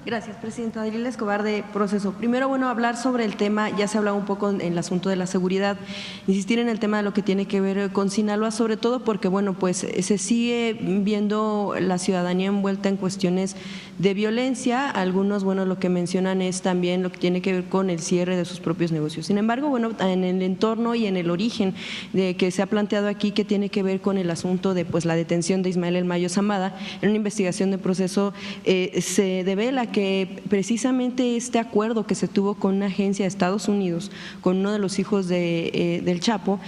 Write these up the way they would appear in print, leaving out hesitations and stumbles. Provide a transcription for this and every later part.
Gracias, presidenta. Adriela Escobar, de Proceso. Primero, bueno, hablar sobre el tema, ya se ha hablado un poco en el asunto de la seguridad, insistir en el tema de lo que tiene que ver con Sinaloa, sobre todo porque, bueno, pues se sigue viendo la ciudadanía envuelta en cuestiones de violencia. Algunos, bueno, lo que mencionan es también lo que tiene que ver con el cierre de sus propios negocios. Sin embargo, bueno, en el entorno y en el origen de que se ha planteado aquí, que tiene que ver con el asunto de pues la detención de Ismael El Mayo Zambada, en una investigación de Proceso se devela que precisamente este acuerdo que se tuvo con una agencia de Estados Unidos, con uno de los hijos del Chapo,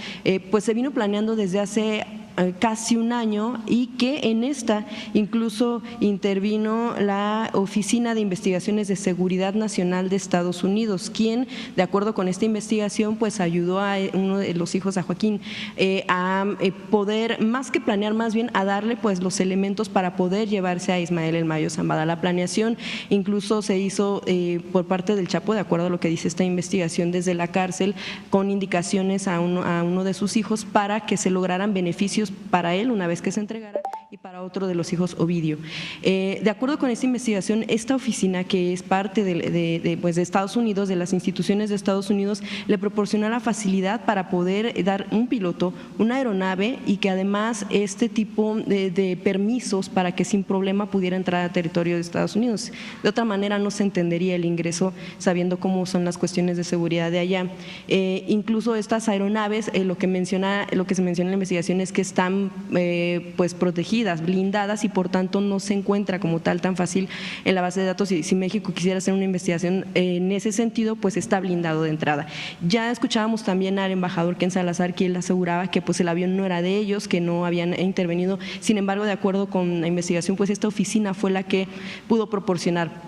pues se vino planeando desde hace casi un año, y que en esta incluso intervino la Oficina de Investigaciones de Seguridad Nacional de Estados Unidos, quien, de acuerdo con esta investigación, pues ayudó a uno de los hijos, a Joaquín, a poder, más que planear, más bien a darle pues los elementos para poder llevarse a Ismael El Mayo Zambada. La planeación incluso se hizo por parte del Chapo, de acuerdo a lo que dice esta investigación, desde la cárcel, con indicaciones a uno de sus hijos para que se lograran beneficios para él una vez que se entregara, y para otro de los hijos, Ovidio. De acuerdo con esta investigación, esta oficina, que es parte de Estados Unidos, de las instituciones de Estados Unidos, le proporcionó la facilidad para poder dar un piloto, una aeronave, y que además este tipo de permisos para que sin problema pudiera entrar a territorio de Estados Unidos. De otra manera no se entendería el ingreso, sabiendo cómo son las cuestiones de seguridad de allá. Incluso estas aeronaves, lo que se menciona en la investigación es que están pues protegidas, blindadas, y por tanto no se encuentra como tal tan fácil en la base de datos. Y si México quisiera hacer una investigación en ese sentido, pues está blindado de entrada. Ya escuchábamos también al embajador Ken Salazar, quien aseguraba que pues el avión no era de ellos, que no habían intervenido. Sin embargo, de acuerdo con la investigación, pues esta oficina fue la que pudo proporcionar.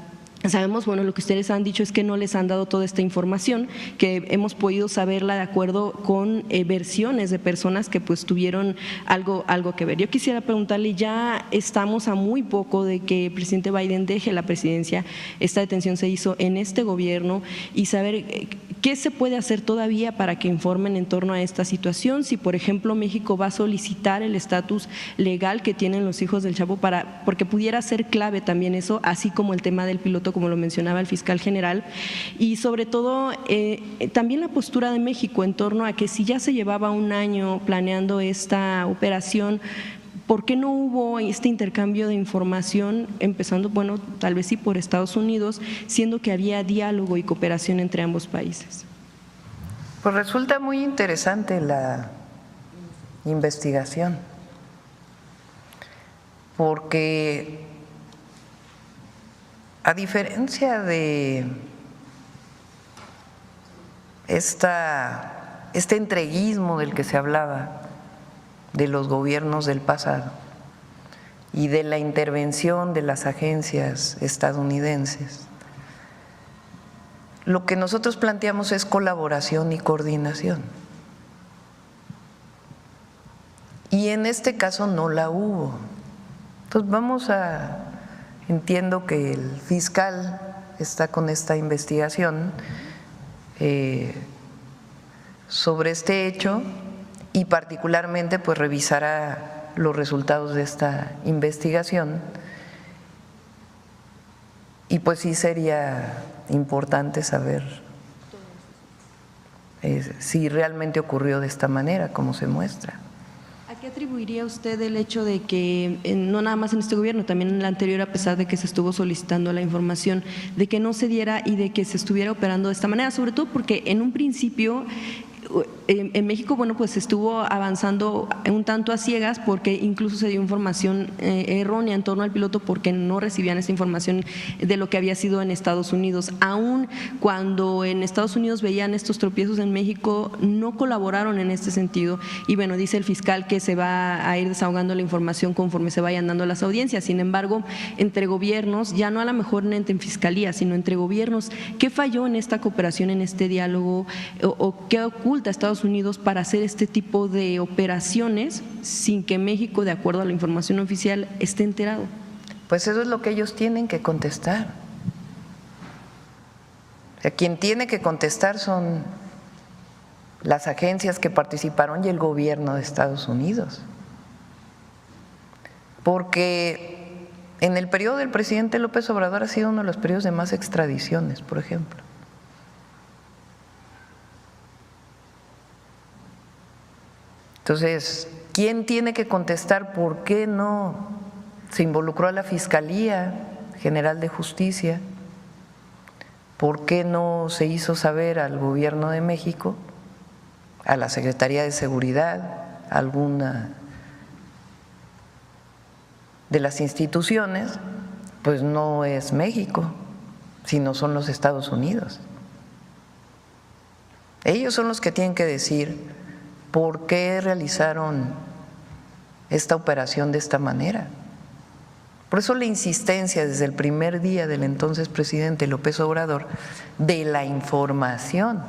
Sabemos, bueno, lo que ustedes han dicho es que no les han dado toda esta información, que hemos podido saberla de acuerdo con versiones de personas que pues tuvieron algo que ver. Yo quisiera preguntarle, ya estamos a muy poco de que el presidente Biden deje la presidencia, esta detención se hizo en este gobierno, y saber qué se puede hacer todavía para que informen en torno a esta situación, si por ejemplo México va a solicitar el estatus legal que tienen los hijos del Chapo, porque pudiera ser clave también eso, así como el tema del piloto, como lo mencionaba el fiscal general, y sobre todo también la postura de México en torno a que si ya se llevaba un año planeando esta operación, ¿por qué no hubo este intercambio de información, empezando, bueno, tal vez sí por Estados Unidos, siendo que había diálogo y cooperación entre ambos países? Pues resulta muy interesante la investigación, porque a diferencia de este entreguismo del que se hablaba de los gobiernos del pasado y de la intervención de las agencias estadounidenses, lo que nosotros planteamos es colaboración y coordinación. Y en este caso no la hubo. Entonces entiendo que el fiscal está con esta investigación sobre este hecho, y particularmente pues revisará los resultados de esta investigación, y pues sí sería importante saber si realmente ocurrió de esta manera como se muestra. ¿A qué atribuiría usted el hecho de que, no nada más en este gobierno, también en el anterior, a pesar de que se estuvo solicitando la información, de que no se diera y de que se estuviera operando de esta manera? Sobre todo porque en un principio en México, bueno, pues estuvo avanzando un tanto a ciegas, porque incluso se dio información errónea en torno al piloto, porque no recibían esa información de lo que había sido en Estados Unidos. Aún cuando en Estados Unidos veían estos tropiezos, en México no colaboraron en este sentido. Y bueno, dice el fiscal que se va a ir desahogando la información conforme se vayan dando las audiencias. Sin embargo, entre gobiernos, ya no a lo mejor entre fiscalía, sino entre gobiernos, ¿qué falló en esta cooperación, en este diálogo, o qué oculta Estados Unidos para hacer este tipo de operaciones sin que México, de acuerdo a la información oficial, esté enterado? Pues eso es lo que ellos tienen que contestar. O sea, quien tiene que contestar son las agencias que participaron y el gobierno de Estados Unidos, porque en el periodo del presidente López Obrador ha sido uno de los periodos de más extradiciones, por ejemplo. Entonces, ¿quién tiene que contestar por qué no se involucró a la Fiscalía General de Justicia? ¿Por qué no se hizo saber al Gobierno de México, a la Secretaría de Seguridad, a alguna de las instituciones? Pues no es México, sino son los Estados Unidos. Ellos son los que tienen que decir por qué realizaron esta operación de esta manera. Por eso la insistencia desde el primer día del entonces presidente López Obrador de la información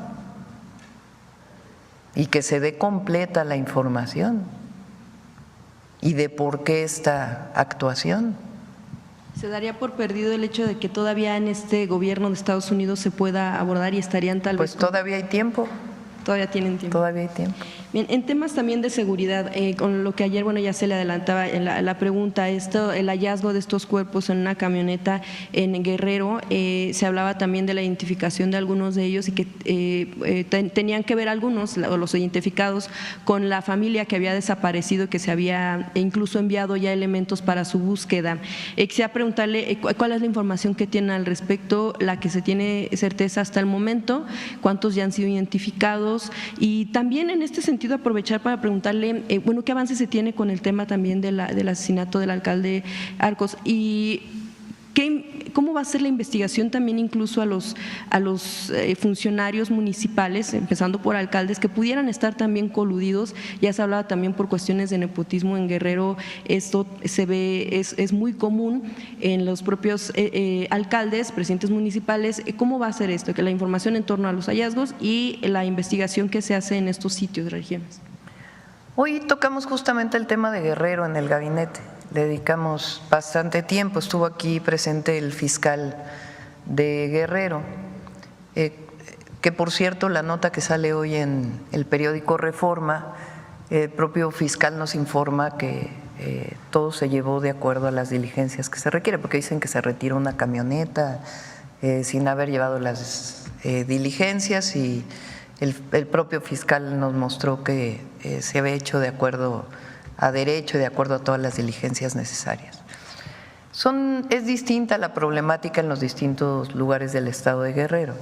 y que se dé completa la información y de por qué esta actuación. ¿Se daría por perdido el hecho de que todavía en este gobierno de Estados Unidos se pueda abordar y estarían tal vez… Pues todavía hay tiempo. Todavía tienen tiempo. Todavía hay tiempo. Bien, en temas también de seguridad, con lo que ayer, bueno, ya se le adelantaba en la pregunta, el hallazgo de estos cuerpos en una camioneta en Guerrero, se hablaba también de la identificación de algunos de ellos y que tenían que ver algunos, los identificados, con la familia que había desaparecido, que se había incluso enviado ya elementos para su búsqueda. Quisiera preguntarle cuál es la información que tiene al respecto, la que se tiene certeza hasta el momento, cuántos ya han sido identificados, y también en este sentido aprovechar para preguntarle, bueno, qué avance se tiene con el tema también del asesinato del alcalde Arcos y cómo va a ser la investigación también incluso a los funcionarios municipales, empezando por alcaldes que pudieran estar también coludidos. Ya se hablaba también por cuestiones de nepotismo en Guerrero, esto se ve, es muy común en los propios alcaldes, presidentes municipales. ¿Cómo va a ser esto? Que la información en torno a los hallazgos y la investigación que se hace en estos sitios de regiones. Hoy tocamos justamente el tema de Guerrero en el gabinete. Le dedicamos bastante tiempo, estuvo aquí presente el fiscal de Guerrero, que por cierto la nota que sale hoy en el periódico Reforma, el propio fiscal nos informa que todo se llevó de acuerdo a las diligencias que se requiere, porque dicen que se retiró una camioneta sin haber llevado las diligencias y el propio fiscal nos mostró que se había hecho de acuerdo a derecho y de acuerdo a todas las diligencias necesarias. Es distinta la problemática en los distintos lugares del estado de Guerrero.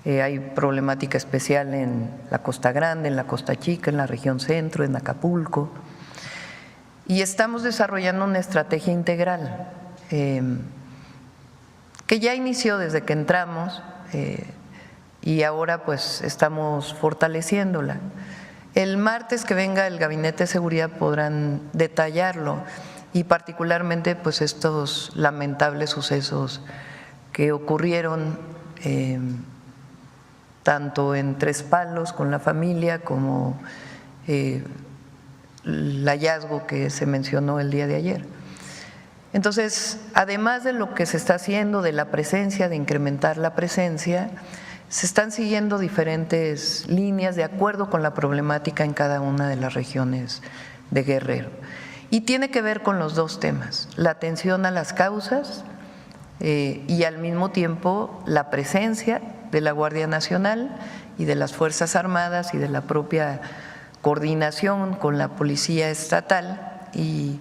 Hay problemática especial en la Costa Grande, en la Costa Chica, en la región centro, en Acapulco. Y estamos desarrollando una estrategia integral que ya inició desde que entramos y ahora pues estamos fortaleciéndola. El martes que venga el Gabinete de Seguridad podrán detallarlo y particularmente pues estos lamentables sucesos que ocurrieron tanto en Tres Palos con la familia como el hallazgo que se mencionó el día de ayer. Entonces, además de lo que se está haciendo, de la presencia, de incrementar la presencia, se están siguiendo diferentes líneas de acuerdo con la problemática en cada una de las regiones de Guerrero. Y tiene que ver con los dos temas, la atención a las causas y al mismo tiempo la presencia de la Guardia Nacional y de las Fuerzas Armadas y de la propia coordinación con la Policía Estatal y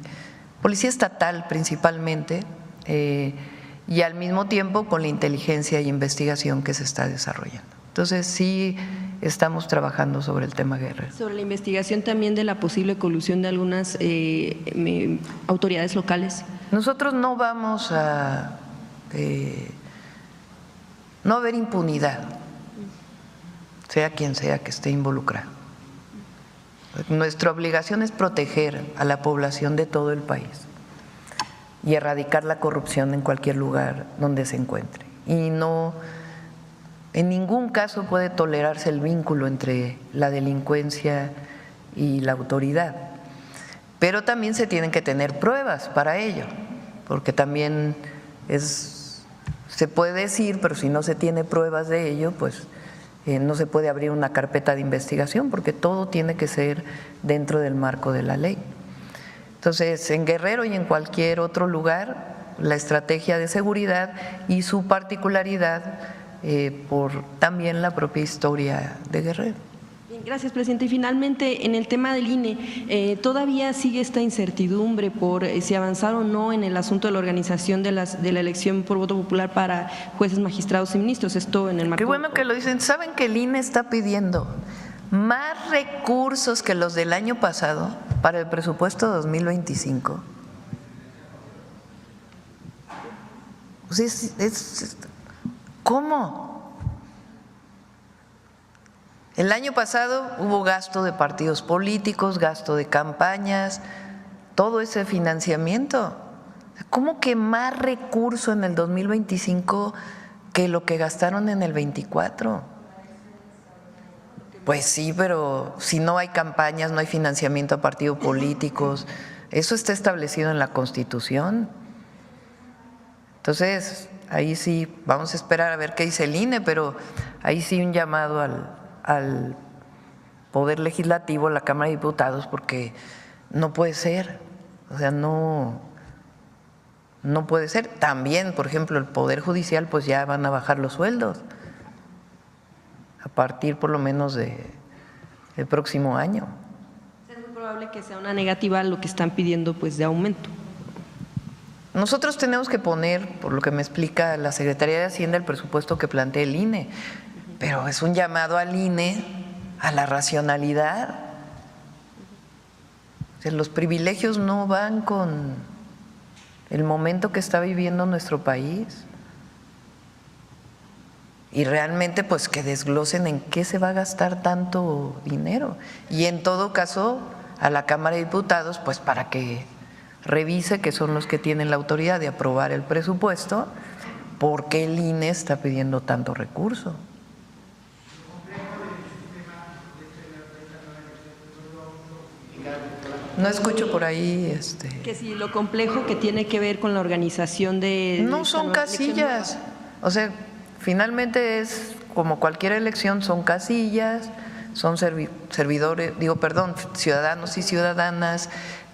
Policía Estatal principalmente, y al mismo tiempo con la inteligencia y investigación que se está desarrollando. Entonces sí estamos trabajando sobre el tema Guerrero. Sobre la investigación también de la posible colusión de algunas autoridades locales. Nosotros no vamos a no haber impunidad, sea quien sea que esté involucrado. Nuestra obligación es proteger a la población de todo el país y erradicar la corrupción en cualquier lugar donde se encuentre. Y no, en ningún caso puede tolerarse el vínculo entre la delincuencia y la autoridad. Pero también se tienen que tener pruebas para ello, porque también se puede decir, pero si no se tiene pruebas de ello, pues no se puede abrir una carpeta de investigación, porque todo tiene que ser dentro del marco de la ley. Entonces, en Guerrero y en cualquier otro lugar la estrategia de seguridad y su particularidad por también la propia historia de Guerrero. Gracias, presidente. Y finalmente, en el tema del INE, todavía sigue esta incertidumbre por si avanzar o no en el asunto de la organización de la elección por voto popular para jueces, magistrados y ministros. Esto en el marco. Qué bueno que lo dicen. ¿Saben que el INE está pidiendo más recursos que los del año pasado para el presupuesto 2025? O sea, ¿cómo? El año pasado hubo gasto de partidos políticos, gasto de campañas, todo ese financiamiento. ¿Cómo que más recurso en el 2025 que lo que gastaron en el 24? Pues sí, pero si no hay campañas, no hay financiamiento a partidos políticos, eso está establecido en la Constitución. Entonces, ahí sí, vamos a esperar a ver qué dice el INE, pero ahí sí un llamado al Poder Legislativo, la Cámara de Diputados, porque no puede ser, o sea, no puede ser. También, por ejemplo, el Poder Judicial, pues ya van a bajar los sueldos a partir por lo menos del próximo año. Es muy probable que sea una negativa lo que están pidiendo pues de aumento. Nosotros tenemos que poner, por lo que me explica la Secretaría de Hacienda, el presupuesto que plantea el INE, pero es un llamado al INE a la racionalidad. O sea, los privilegios no van con el momento que está viviendo nuestro país. Y realmente pues que desglosen en qué se va a gastar tanto dinero. Y en todo caso a la Cámara de Diputados pues para que revise, que son los que tienen la autoridad de aprobar el presupuesto, por qué el INE está pidiendo tanto recurso. No escucho por ahí. Que si lo complejo que tiene que ver con la organización de… No son casillas, o sea, finalmente es como cualquier elección, son casillas, son ciudadanos y ciudadanas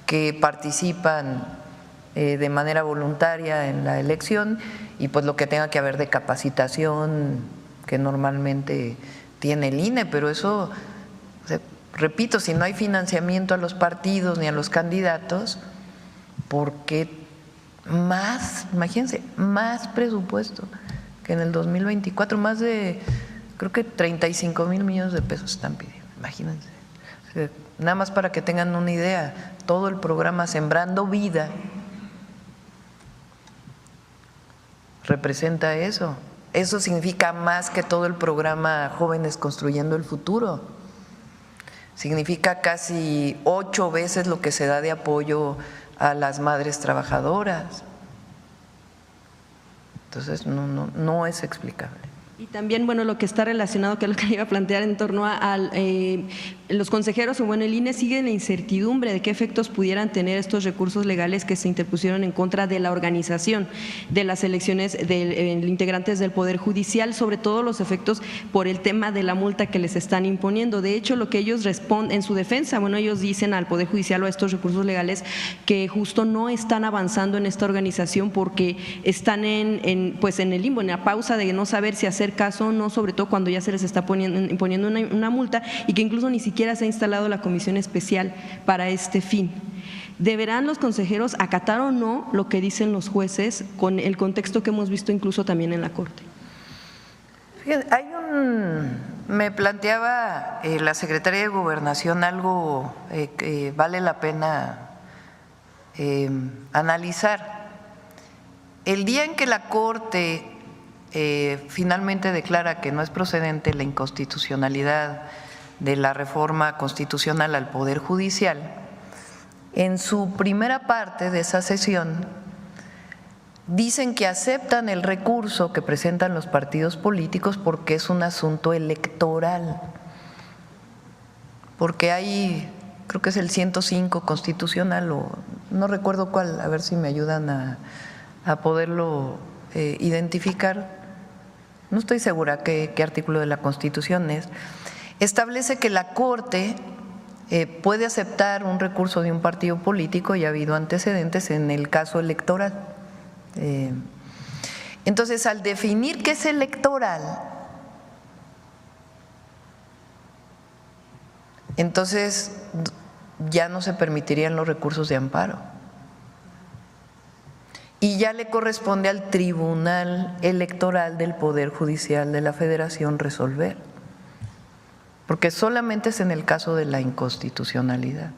que participan de manera voluntaria en la elección y pues lo que tenga que haber de capacitación que normalmente tiene el INE, pero eso… O sea, repito, si no hay financiamiento a los partidos ni a los candidatos, ¿por qué más, imagínense, más presupuesto que en el 2024? Más de, creo que 35,000 millones de pesos están pidiendo, imagínense. O sea, nada más para que tengan una idea, todo el programa Sembrando Vida representa eso. Eso significa más que todo el programa Jóvenes Construyendo el Futuro. Significa casi 8 veces lo que se da de apoyo a las madres trabajadoras. Entonces no es explicable. Y también, bueno, lo que está relacionado, que es lo que iba a plantear en torno a los consejeros, o bueno, el INE sigue en la incertidumbre de qué efectos pudieran tener estos recursos legales que se interpusieron en contra de la organización de las elecciones de integrantes del Poder Judicial, sobre todo los efectos por el tema de la multa que les están imponiendo. De hecho, lo que ellos responden en su defensa, bueno, ellos dicen al Poder Judicial o a estos recursos legales que justo no están avanzando en esta organización porque están en el limbo, en la pausa de no saber si hacer caso o no, sobre todo cuando ya se les está imponiendo una multa y que incluso ni siquiera se ha instalado la comisión especial para este fin. ¿Deberán los consejeros acatar o no lo que dicen los jueces con el contexto que hemos visto incluso también en la Corte? Fíjate, me planteaba la Secretaría de Gobernación algo que vale la pena analizar. El día en que la Corte finalmente declara que no es procedente la inconstitucionalidad de la reforma constitucional al Poder Judicial, en su primera parte de esa sesión dicen que aceptan el recurso que presentan los partidos políticos porque es un asunto electoral, porque hay, creo que es el 105 constitucional o no recuerdo cuál, a ver si me ayudan a poderlo identificar. No estoy segura qué artículo de la Constitución es, establece que la Corte puede aceptar un recurso de un partido político y ha habido antecedentes en el caso electoral. Entonces, al definir qué es electoral, entonces ya no se permitirían los recursos de amparo. Y ya le corresponde al Tribunal Electoral del Poder Judicial de la Federación resolver, porque solamente es en el caso de la inconstitucionalidad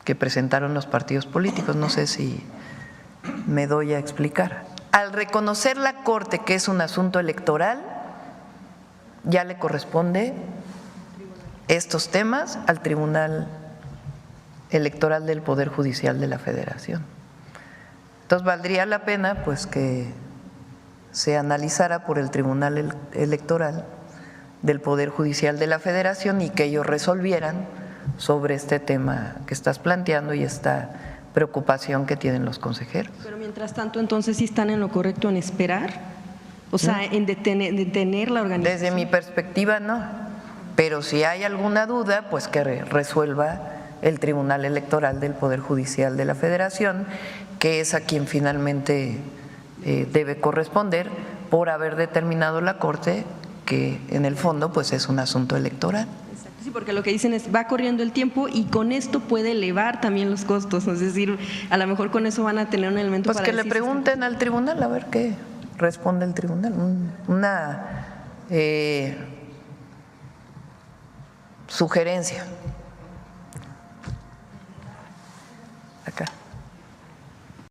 que presentaron los partidos políticos. No sé si me doy a explicar. Al reconocer la Corte que es un asunto electoral, ya le corresponde estos temas al Tribunal Electoral del Poder Judicial de la Federación. Entonces valdría la pena pues que se analizara por el Tribunal Electoral del Poder Judicial de la Federación y que ellos resolvieran sobre este tema que estás planteando y esta preocupación que tienen los consejeros. Pero mientras tanto, entonces, ¿sí están en lo correcto en esperar? O sea, en detener la organización. Desde mi perspectiva, no. Pero si hay alguna duda, pues que resuelva el Tribunal Electoral del Poder Judicial de la Federación, que es a quien finalmente debe corresponder por haber determinado la Corte que en el fondo pues es un asunto electoral. Exacto, sí, porque lo que dicen es va corriendo el tiempo y con esto puede elevar también los costos, es decir, a lo mejor con eso van a tener un elemento pues para que le pregunten al tribunal a ver qué responde el tribunal, una sugerencia.